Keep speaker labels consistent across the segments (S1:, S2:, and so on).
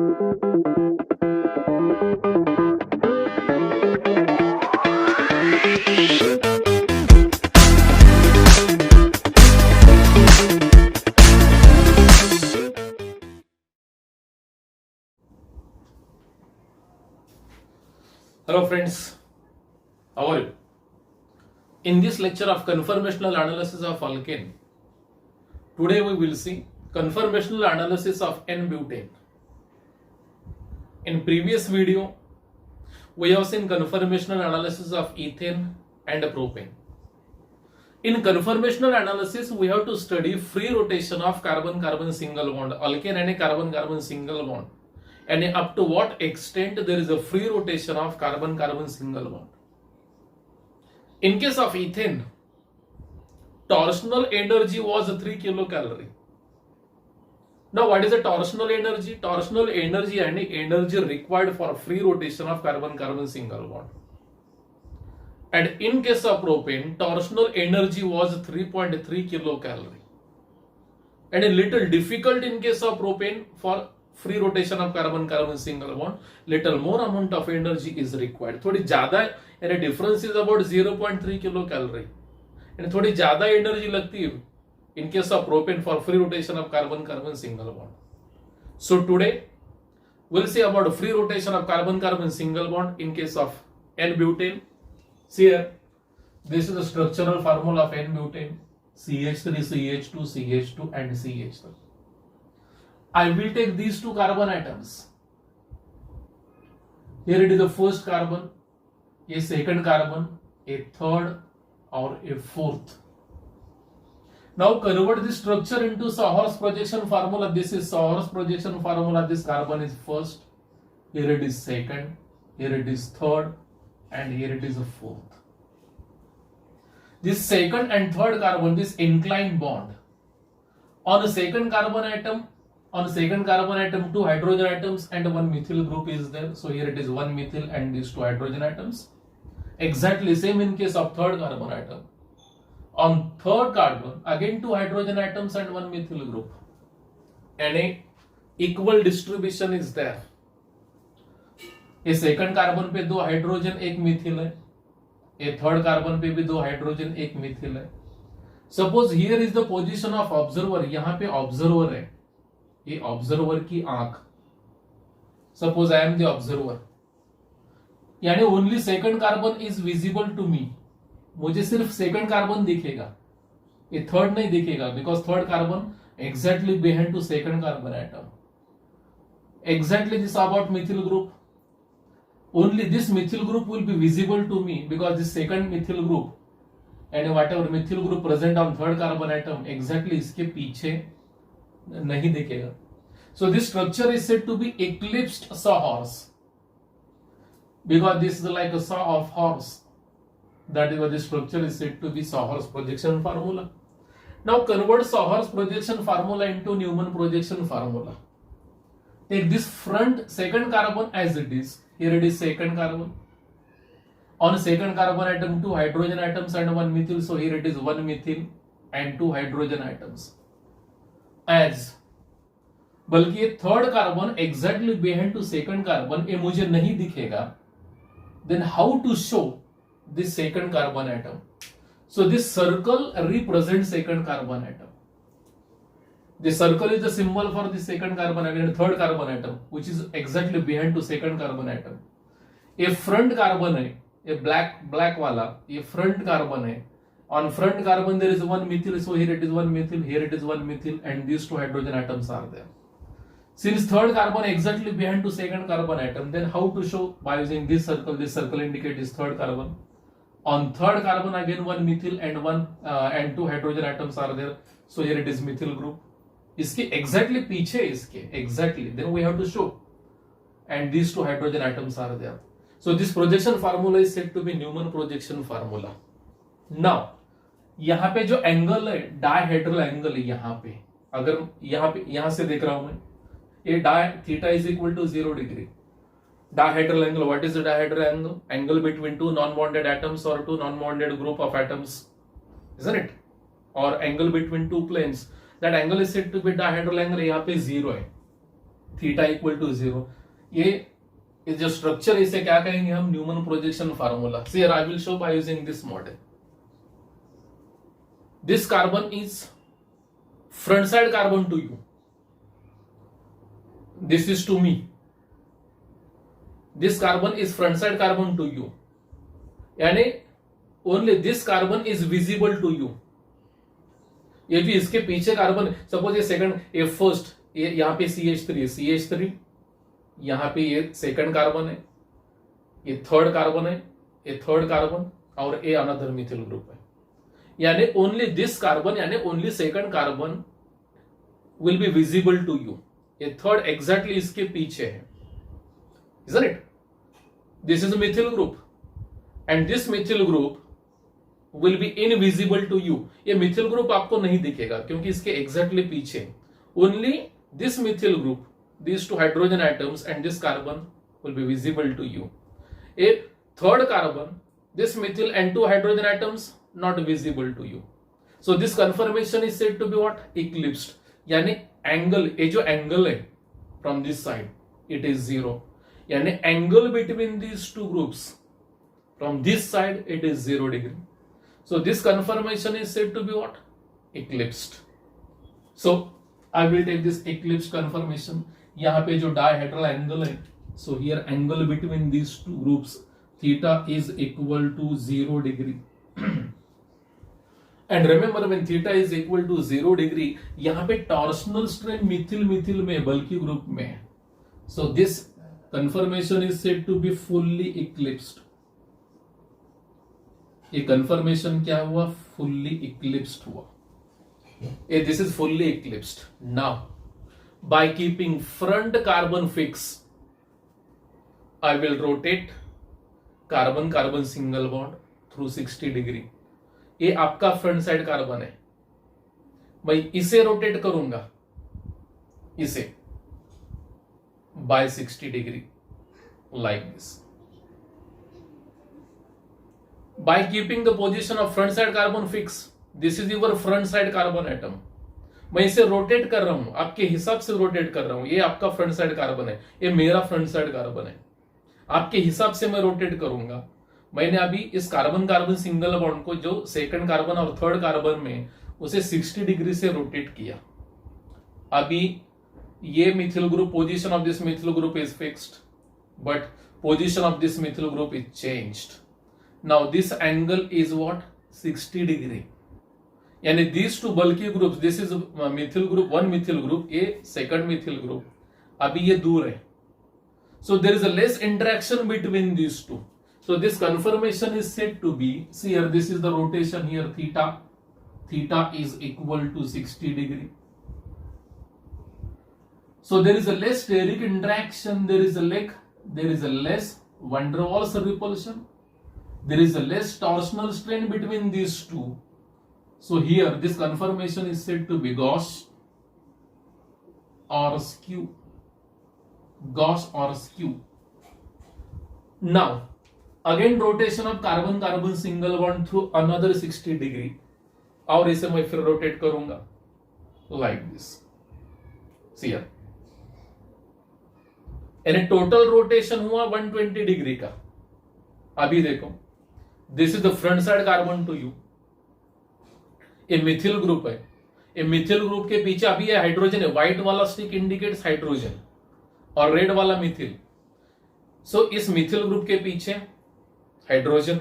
S1: Hello friends, how are you? In this lecture of conformational analysis of alkane, today we will see conformational analysis of N-butane. In previous video, we have seen conformational analysis of ethane and propane. In conformational analysis, we have to study free rotation of carbon-carbon single bond, alkane and a carbon-carbon single bond, and up to what extent there is a free rotation of carbon-carbon single bond. In case of ethane, torsional energy was 3 kilocalorie. Now what is the torsional energy? Torsional energy and energy required for free rotation of carbon-carbon single bond. And in case of propane, torsional energy was 3.3 kilocalorie. And a little difficult in case of propane for free rotation of carbon-carbon single bond, little more amount of energy is required. थोड़ी ज़्यादा and the difference is about 0.3 kilocalorie. And थोड़ी ज़्यादा energy लगती है in case of propane for free rotation of carbon-carbon single bond. So today we'll see about free rotation of carbon-carbon single bond in case of N-butane. See here, this is the structural formula of N-butane: CH3, CH2, CH2 and CH3. I will take these two carbon atoms. Here it is the first carbon, a second carbon, a third or a fourth. Now convert this structure into Sahor's projection formula. This is Sahor's projection formula. This carbon is first, here it is second, here it is third, and here it is a fourth. This second and third carbon, this inclined bond. On the second carbon atom, two hydrogen atoms and one methyl group is there. So here it is one methyl and these two hydrogen atoms. Exactly same in case of third carbon atom. On third carbon, again two hydrogen atoms and one methyl group. And a equal distribution is there. A second carbon पे दो hydrogen एक मिथिल है, a third carbon पे भी दो hydrogen एक मिथिल है. Suppose here is the position of observer. यहाँ पे observer है, ये ऑब्जर्वर की आंख. Suppose I am the observer, यानी only second carbon is visible to me. मुझे सिर्फ सेकंड कार्बन दिखेगा, ये थर्ड नहीं दिखेगा, because third carbon exactly behind to second carbon atom. Exactly this about methyl group. Only this methyl group will be visible to me because this second methyl group and whatever methyl group present on third carbon atom exactly इसके पीछे नहीं दिखेगा. So this structure is said to be eclipsed sawhorse because this is like a saw of horse. That is why this structure is said to be Sawhorse projection formula. Now convert Sawhorse projection formula into Newman projection formula. Take this front second carbon as it is. Here it is second carbon. On second carbon atom two hydrogen atoms and one methyl. So here it is one methyl and two hydrogen atoms. As बल्कि ये third carbon exactly behind to second carbon, ये मुझे नहीं दिखेगा. Then how to show this second carbon atom? So this circle represent second carbon atom. This circle is the symbol for this second carbon atom and third carbon atom which is exactly behind to second carbon atom. ये front carbon है, ये black वाला, ये front carbon है. On front carbon there is one methyl, so here it is one methyl, here it is one methyl, and these two hydrogen atoms are there. Since third carbon exactly behind to second carbon atom, then how to show? By using this circle. This circle indicates third carbon. On third carbon again one methyl and two hydrogen atoms are there. So here it is methyl group. इसके exactly पीछे इसके exactly. Then we have to show. And these two hydrogen atoms are there. So this projection formula is said to be Newman projection formula. Now यहाँ पे जो angle है dihedral angle है. यहाँ पे अगर यहाँ से देख रहा हूं मैं, ये theta is equal to 0 degree. Dihedral angle. What is the dihedral angle? Angle between two non-bonded atoms or two non-bonded group of atoms, isn't it? Or angle between two planes. That angle is said to be dihedral angle. यहाँ पे 0 है. Theta equal to 0। ये जो structure, इसे क्या कहेंगे हम? Newman projection formula. See here I will show by using this model. This carbon is front side carbon to you, this is to me. This carbon is front side carbon to you, यानी only this carbon is visible to you। ये भी इसके पीछे carbon, suppose ये second, ये first, ये यहां पे CH3 है, CH3, यहां पे ये सेकंड कार्बन है, ये थर्ड कार्बन है, ये थर्ड कार्बन, और ये अनदर मिथिल ग्रुप है। यानी ओनली दिस कार्बन, यानी only second carbon will be visible to you. ये थर्ड एग्जैक्टली इसके पीछे है, isn't it? This is a methyl group and this methyl group will be invisible to you। ये methyl group आपको नहीं दिखेगा क्योंकि इसके एग्जैक्टली पीछे only this methyl group, these two hydrogen atoms and this carbon will be visible to you। A third carbon, this methyl and two hydrogen atoms not visible to you। So this conformation is said to be what? Eclipsed। यानी angle, ये जो angle है from this side, it is 0। यानी angle between these two groups from this side, it is 0 degree. So this conformation is said to be what? Eclipsed. So I will take this eclipsed conformation. यहां पे जो dihedral angle है, so here angle between these two groups theta is equal to 0 degree. And remember when theta is equal to 0 degree, यहां पे torsional strain Mithil Mithil में, बल्कि group में है। So this conformation is said to be fully eclipsed. ये conformation क्या हुआ? Fully eclipsed हुआ। This is fully eclipsed. Now by keeping front carbon fix, I will rotate carbon carbon single bond through 60 degree. ये आपका front side carbon है, मैं इसे rotate करूंगा, इसे by 60 degree, like this. By keeping the position of front side carbon fix, this is your front side carbon atom. मैं इसे rotate कर रहा हूं, आपके हिसाब से रोटेट कर रहा हूं। ये आपका फ्रंट साइड कार्बन है, ये मेरा फ्रंट साइड कार्बन है। आपके हिसाब से मैं रोटेट करूंगा। मैंने अभी इस कार्बन कार्बन सिंगल बॉन्ड को, जो सेकंड कार्बन और थर्ड कार्बन में, उसे 60 डिग्री से रोटेट किया। अभी ये methyl group, position of this methyl group is fixed, but position of this methyl group is changed. Now this angle is what? 60 degree. यानी this two bulky group, this is methyl group, one methyl group, ये second methyl group, अभी ये दूर है। So there is a less interaction between this to. So this conformation is said to be, see here, this is the rotation here, theta, theta is equal to 60 degree. So there is a less steric interaction, there is a less van der Waals repulsion, there is a less torsional strain between these two. So here this conformation is said to be Gauss or skew, Gauss or skew. Now again rotation of carbon carbon single bond through another 60 degree, और इसे मैं फिर rotate करूंगा like this. See here, यानी total rotation हुआ 120 degree का। अभी देखो, this is the front side carbon to you, ये मिथिल ग्रुप है। ये मिथिल ग्रुप के पीछे अभी ये हाइड्रोजन है, व्हाइट वाला स्टिक इंडिकेट्स हाइड्रोजन और रेड वाला मिथिल। सो इस मिथिल ग्रुप के पीछे हाइड्रोजन,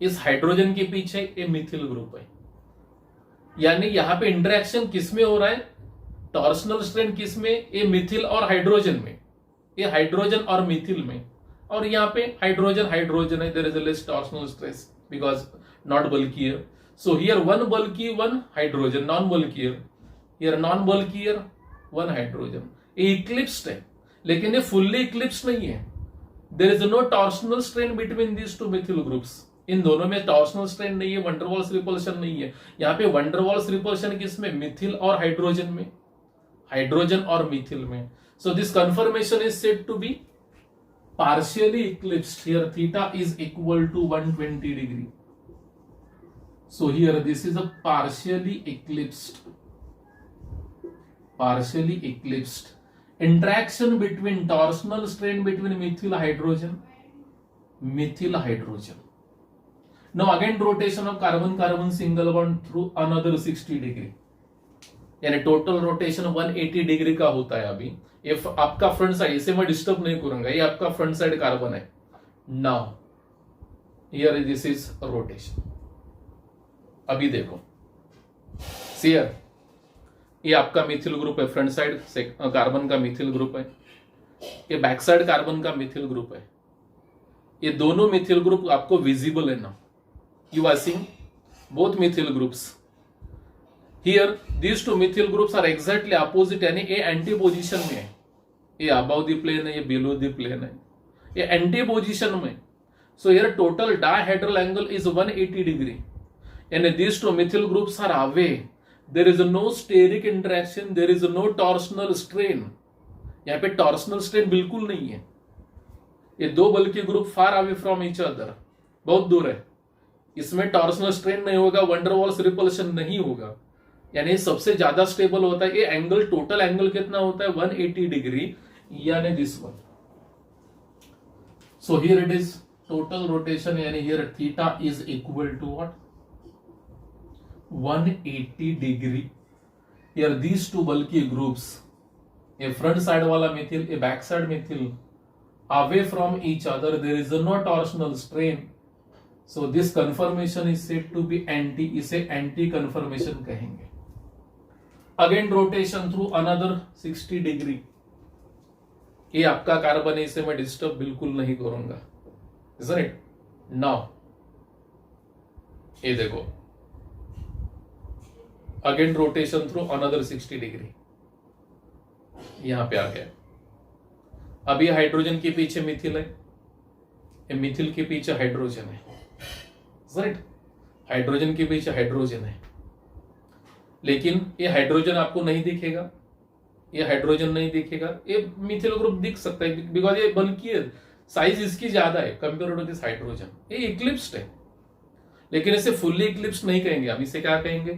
S1: इस हाइड्रोजन के पीछे ये मिथिल ग्रुप है। यानी यहां पे इंटरेक्शन किसमें हो रहा है? टॉर्शनल स्ट्रेन किसमें? ये मिथिल और हाइड्रोजन में, ये हाइड्रोजन और मिथिल में। और यहाँ पे हाइड्रोजन हाइड्रोजन है, there is a less torsional stress because not bulkier. So here one bulky, one hydrogen, non bulkier, here non bulkier, one hydrogen. ये इक्लिप्स्ड है, लेकिन ये फुल्ली इक्लिप्स्ड नहीं है। There is no torsional strain between these two methyl groups। इन दोनों में torsional strain नहीं है, वंडर वॉल्स रिपल्शन नहीं है। यहाँ पे वंडर वॉल्स रिपल्शन किसमें? मिथिल और हाइड्रोजन में, हाइड्रोजन और मिथिल में। So this conformation is said to be partially eclipsed। Here theta is equal to 120 degree। So here this is a partially eclipsed, interaction between torsional strain between methyl hydrogen. Now again rotation of carbon single bond through another 60 degree, यानी total rotation 180 degree का होता है अभी। ये आपका front side, इसे मैं disturb नहीं करूंगा, ये आपका फ्रंट साइड कार्बन है। Now here this is rotation. अभी देखो सियर, ये आपका मिथिल ग्रुप है, फ्रंट साइड कार्बन का मिथिल ग्रुप है, ये बैक साइड कार्बन का मिथिल ग्रुप है। ये दोनों मिथिल ग्रुप आपको विजिबल है ना, you are seeing both methyl groups. Here these two methyl groups are exactly opposite, यानी ये एंटी पोजिशन में है, ये अबव द प्लेन है, ये बिलो द प्लेन है, ये एंटी पोजिशन में। So here total dihedral angle is 180 degree, यानी these two methyl groups are away, there is no steric interaction, there is no torsional strain. यहाँ पे torsional strain बिल्कुल नहीं है। ये दो बल्कि group far away from each other, बहुत दूर है, इसमें टॉर्शनल स्ट्रेन नहीं होगा, वंडरवॉल्स रिपल्शन नहीं होगा, यानी सबसे ज्यादा स्टेबल होता है। ये एंगल, टोटल एंगल कितना होता है 180 डिग्री, यानी this one. So here it is total rotation, यानी here theta is equal to what 180 degree. Here these two bulky groups, ये फ्रंट साइड वाला मिथिल, ये back side methyl, away from each other, there is no torsional strain, so this conformation is said to be anti, इसे anti conformation कहेंगे। Again rotation through another 60 degree, ये आपका carbon है, इसे मैं disturb बिल्कुल नहीं करूंगा, isn't it? नाउ ये देखो again rotation through another 60 degree, यहां पे आ गया। अब ये हाइड्रोजन के पीछे मिथिल है, ये मिथिल के पीछे हाइड्रोजन है, राइट? हाइड्रोजन के पीछे हाइड्रोजन है, लेकिन ये हाइड्रोजन आपको नहीं दिखेगा, ये हाइड्रोजन नहीं दिखेगा, ये मिथिल ग्रुप दिख सकता है बिकॉज ये बल्कि साइज इसकी ज्यादा है कंपेयर टू दिस हाइड्रोजन। ये इक्लिप्स्ड है, लेकिन इसे फुल्ली इक्लिप्स्ड नहीं कहेंगे, हम इसे क्या कहेंगे,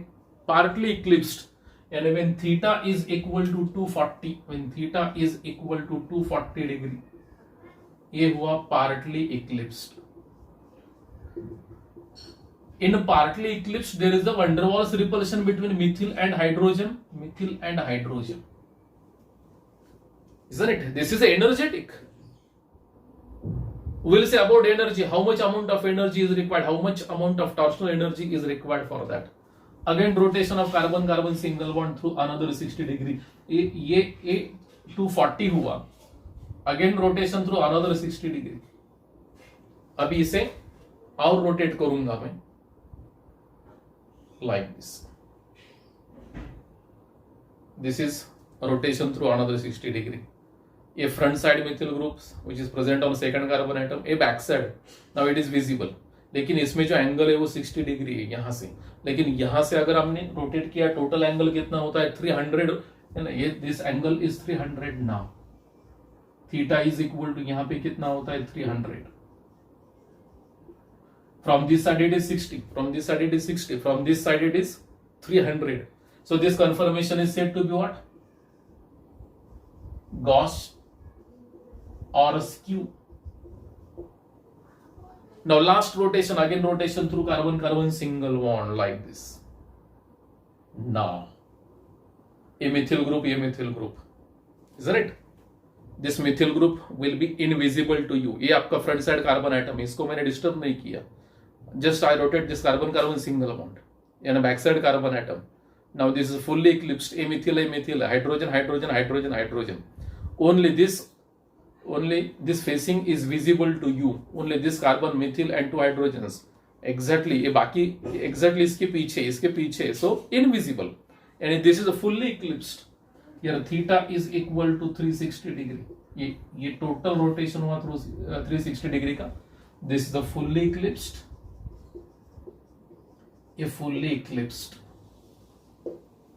S1: पार्टली इक्लिप्स्ड। यानी when theta is equal to 240, when theta is equal to 240 degree, ये हुआ partly eclipsed. In partly eclipsed, there is a van der Waals repulsion between methyl and hydrogen. Isn't it? This is energetic. We'll say about energy, how much amount of energy is required, how much amount of torsional energy is required for that. Again, rotation of carbon single bond through another 60 degree. ये 240 हुआ. Again, rotation through another 60 degree. अभी इसे और rotate करूंगा मैं, like this. This is rotation through another 60 degree. A front side methyl groups which is present on second carbon atom, a back side, now it is visible, लेकिन इसमें जो angle है वो 60 डिग्री है यहां से, लेकिन यहां से अगर हमने रोटेट किया टोटल एंगल कितना होता है 300 है ना, ये this angle is 300 now, theta is equal to यहां पे कितना होता है 300। From this side it is 60, from this side it is 60, from this side it is 300. So this conformation is said to be what? Gauss or skew. Now last rotation, again rotation through carbon single bond like this. Now a methyl group, isn't it? This methyl group will be invisible to you. ये आपका front side carbon atom है, इसको मैंने disturb नहीं किया, just I rotate this carbon single bond and a backside carbon atom. Now this is fully eclipsed, a methyl, hydrogen. Only this facing is visible to you, only this carbon methyl and 2 hydrogens, exactly ये बाकी exactly इसके पीछे, so invisible, and this is a fully eclipsed. Here theta is equal to 360 degree, ये total rotation हुआ through 360 degree का, this is the fully eclipsed, fully eclipsed,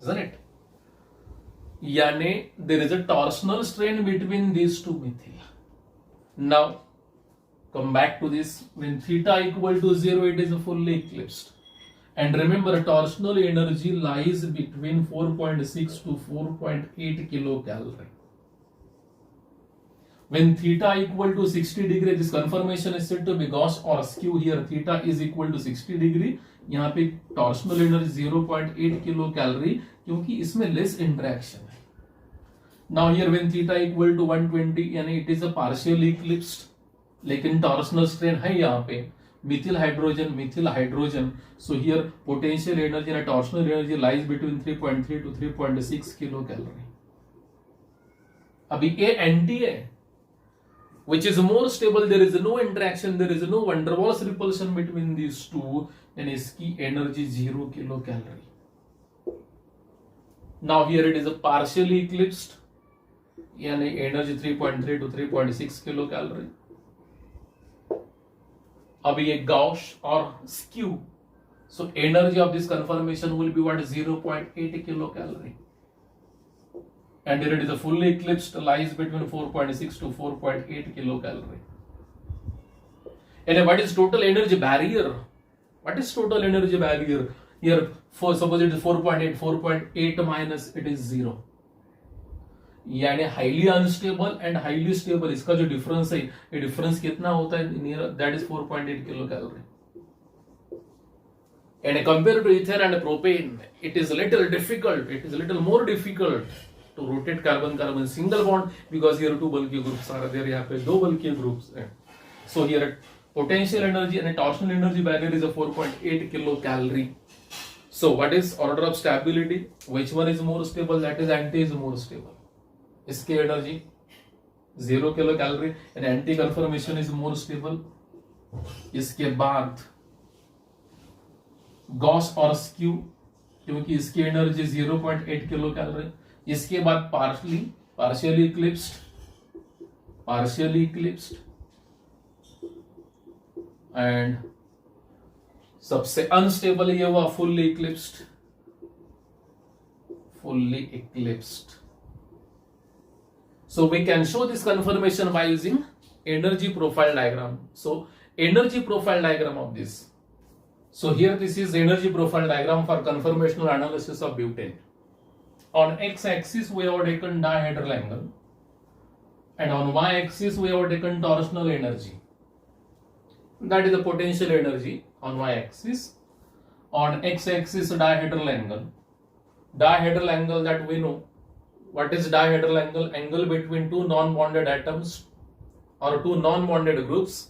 S1: isn't it? Yani there is a torsional strain between these two methyl. Now come back to this, when theta equal to 0 it is fully eclipsed, and remember torsional energy lies between 4.6 to 4.8 kilocalorie. when theta equal to 60 degree, this conformation is said to be Gauss or skew. Here theta is equal to 60 degree. यहाँ पे torsional energy 0.8 kilo calorie, क्योंकि इसमें less interaction है. Now here when theta equal to 120, यानी it is a partially eclipsed, लेकिन torsional strain है यहाँ पे Mithil hydrogen. So here potential energy and torsional energy lies between 3.3 to 3.6 kilo calorie. अभी A anti है, which is more stable, there is no interaction, there is no van der Waals repulsion between these two, and इसकी energy 0 kilo calorie. Now here it is a partially eclipsed, यानी energy 3.3 to 3.6 kilo calorie. अभी ये Gauss और skew, so energy of this conformation will be what, 0.8 kilo calorie. And here it is a fully eclipsed, lies between 4.6 to 4.8 kilocalorie. And what is total energy barrier? What is total energy barrier? Here, for suppose it is 4.8, 4.8 minus it is 0. यानी highly unstable and highly stable, इसका जो difference है, ये difference कितना होता है? Near, that is 4.8 kilocalorie. And compared to ether and propane, it is a little difficult. It is a little more difficult to rotate carbon-carbon single bond, because here two bulky groups are there. यहाँ पे दो bulky groups हैं. So here potential energy and torsional energy barrier is a 4.8 kilocalorie. So what is order of stability? Which one is more stable? That is anti is more stable. इसकी energy 0 kilocalorie and anti conformation is more stable. इसके बाद Gauss और skew, क्योंकि इसकी energy 0.8 kilocalorie. इसके बाद partially eclipsed and सबसे unstable ये हुआ fully eclipsed. So we can show this conformation by using energy profile diagram. So energy profile diagram of this. So here this is energy profile diagram for conformational analysis of butane. On x-axis we have taken dihedral angle, and on y-axis we have taken torsional energy. That is the potential energy on y-axis. On x-axis dihedral angle. Dihedral angle, that we know. What is dihedral angle? Angle between two non-bonded atoms or two non-bonded groups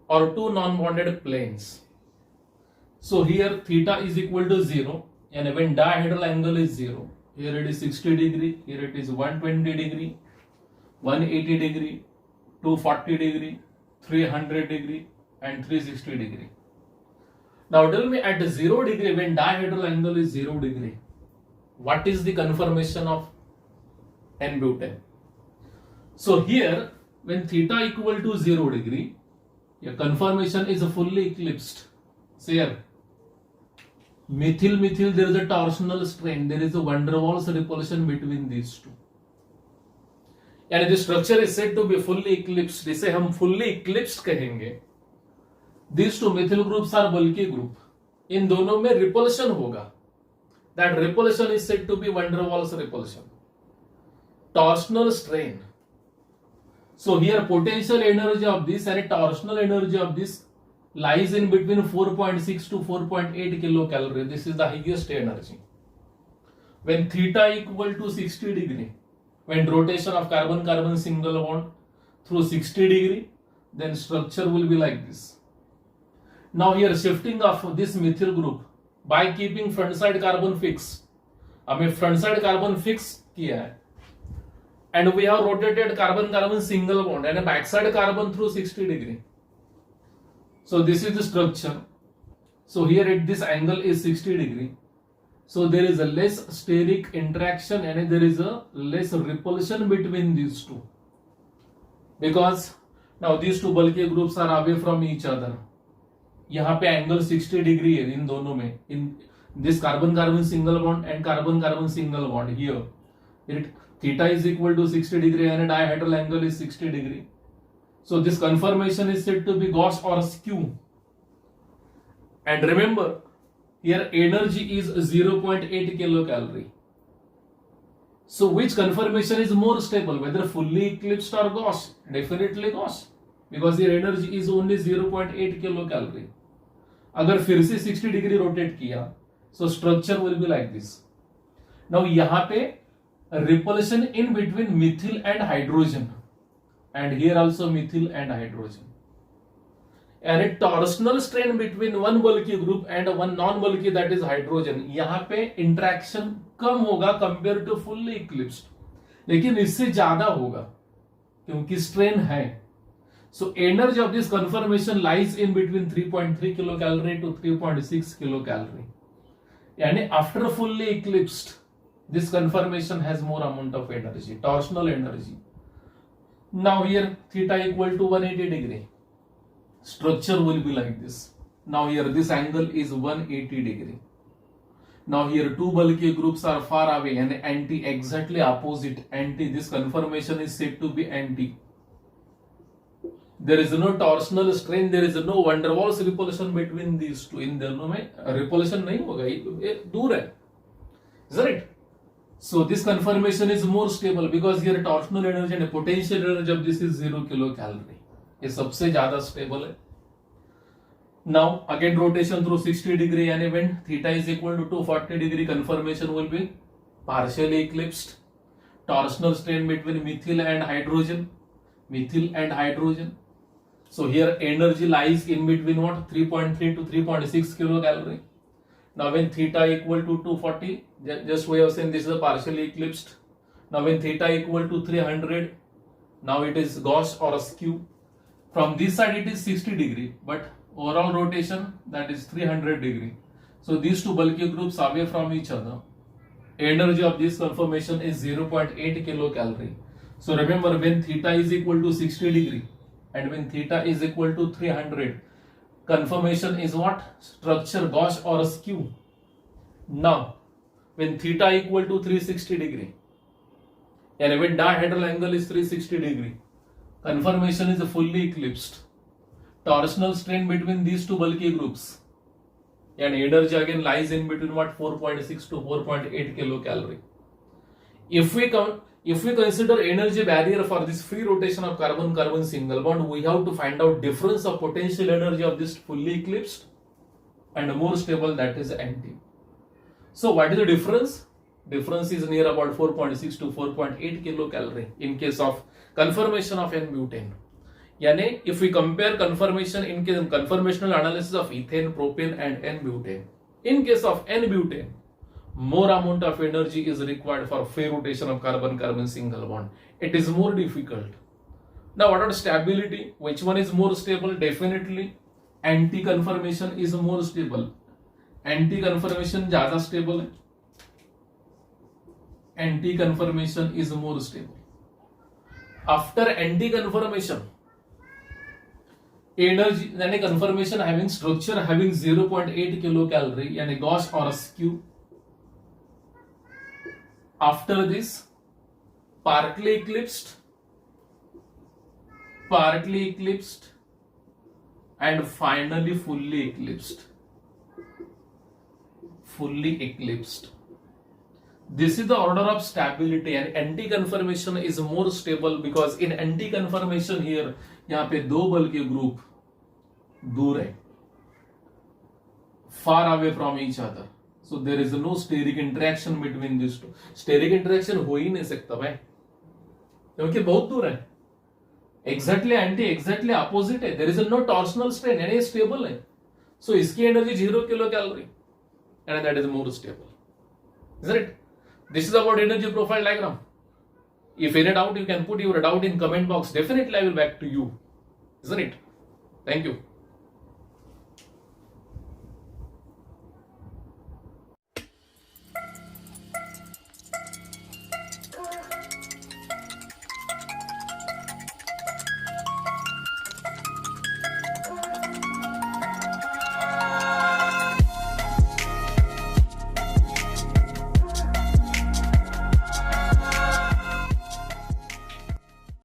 S1: or two non-bonded planes. So here theta is equal to 0. And when dihedral angle is 0, here it is 60 degree, here it is 120 degree, 180 degree, 240 degree, 300 degree, and 360 degree. Now tell me, at 0 degree, when dihedral angle is 0 degree, what is the conformation of N-butane? So here, when theta equal to 0 degree, your conformation is fully eclipsed. So here, methyl, there is a torsional strain, there is a van der Waals repulsion between these two. And the structure is said to be fully eclipsed. इसे हम fully eclipsed कहेंगे. These two methyl groups are bulky group. इन दोनों में repulsion होगा. That repulsion is said to be van der Waals repulsion. Torsional strain. So here potential energy of this and torsional energy of this lies in between 4.6 to 4.8 kilocalorie. This is the highest energy. When theta equal to 60 degree, when rotation of carbon-carbon single bond through 60 degree, then structure will be like this. Now here shifting of this methyl group by keeping front side carbon fixed. हमें front side carbon fix किया है. And we have rotated carbon-carbon single bond and a backside carbon through 60 degree. So this is the structure. So here at this angle is 60 degree. So there is a less steric interaction and there is a less repulsion between these two. Because now these two bulky groups are away from each other. यहाँ पे angle 60 degree है इन दोनों में. In this carbon-carbon single bond and carbon-carbon single bond here. Theta is equal to 60 degree and dihedral angle is 60 degree. So this conformation is said to be Gauss or skew. And remember, here energy is 0.8 kilocalorie. So which conformation is more stable, whether fully eclipsed or Gauss? Definitely Gauss, because their energy is only 0.8 kilocalorie. अगर फिर से 60 degree rotate किया, so structure will be like this. Now यहाँ पे repulsion in between methyl and hydrogen, and here also methyl and hydrogen, and a torsional strain between one bulky group and one non-bulky, that is hydrogen. यहाँ पे interaction कम होगा compared to fully eclipsed, लेकिन इससे ज्यादा होगा क्योंकि strain है. So energy of this conformation lies in between 3.3 kilocalorie to 3.6 kilocalorie. Yani after fully eclipsed, this conformation has more amount of energy, torsional energy. Now here theta equal to 180 degree. Structure will be like this. Now here this angle is 180 degree. Now here two bulky groups are far away and anti, exactly opposite anti. This conformation is said to be anti. There is no torsional strain, there is no van der Waals repulsion between these two. इन दोनों में repulsion नहीं होगा, ये दूर है, isn't it? So this conformation is more stable because here torsional energy and potential energy of this is 0 kilocalorie. ये सबसे ज्यादा stable है. Now again rotation through 60 degree, and when theta is equal to 240 degree, conformation will be partially eclipsed. Torsional strain between methyl and hydrogen, methyl and hydrogen. So here energy lies in between what, 3.3 to 3.6 kilocalorie. Now when theta equal to 240, just we have seen this is a partially eclipsed. Now when theta equal to 300, now it is Gauss or askew. From this side it is 60 degree, but overall rotation, that is 300 degree. So these two bulky groups away from each other. Energy of this conformation is 0.8 kilocalorie. So remember, when theta is equal to 60 degree and when theta is equal to 300, conformation is what? Structure Gauss or askew. Now when theta equal to 360 degree and when dihedral angle is 360 degree, conformation is fully eclipsed. Torsional strain between these two bulky groups, and energy again lies in between what, 4.6 to 4.8 kilocalorie. If we consider energy barrier for this free rotation of carbon-carbon single bond, we have to find out difference of potential energy of this fully eclipsed and more stable, that is anti. So what is the difference? Difference is near about 4.6 to 4.8 kilocalorie in case of conformation of N-butane. Yani if we compare conformation in case of conformational analysis of ethane, propane and N-butane, in case of N-butane, more amount of energy is required for free rotation of carbon-carbon single bond. It is more difficult. Now what about stability? Which one is more stable? Definitely anti-conformation is more stable. Anti-conformation ज़्यादा stable है. Anti-conformation is more stable. After anti-conformation, energy, then a conformation having structure having 0.8 kilocalorie and a Gauss or askew. After this, partly eclipsed, and finally fully eclipsed. This is the order of stability, and anti-conformation is more stable because in anti-conformation here, यहाँ पे दो bulky group दूर है, far away from each other. So there is no steric interaction between these two. Steric interaction हो ही नहीं सकता भाई, क्योंकि बहुत दूर है. Exactly anti, exactly opposite है. There is no torsional strain, यानी stable है. So इसकी energy 0 kilocalorie, and that is more stable. Isn't it? This is about energy profile diagram. If any doubt, you can put your doubt in comment box. Definitely I will back to you. Isn't it? Thank you.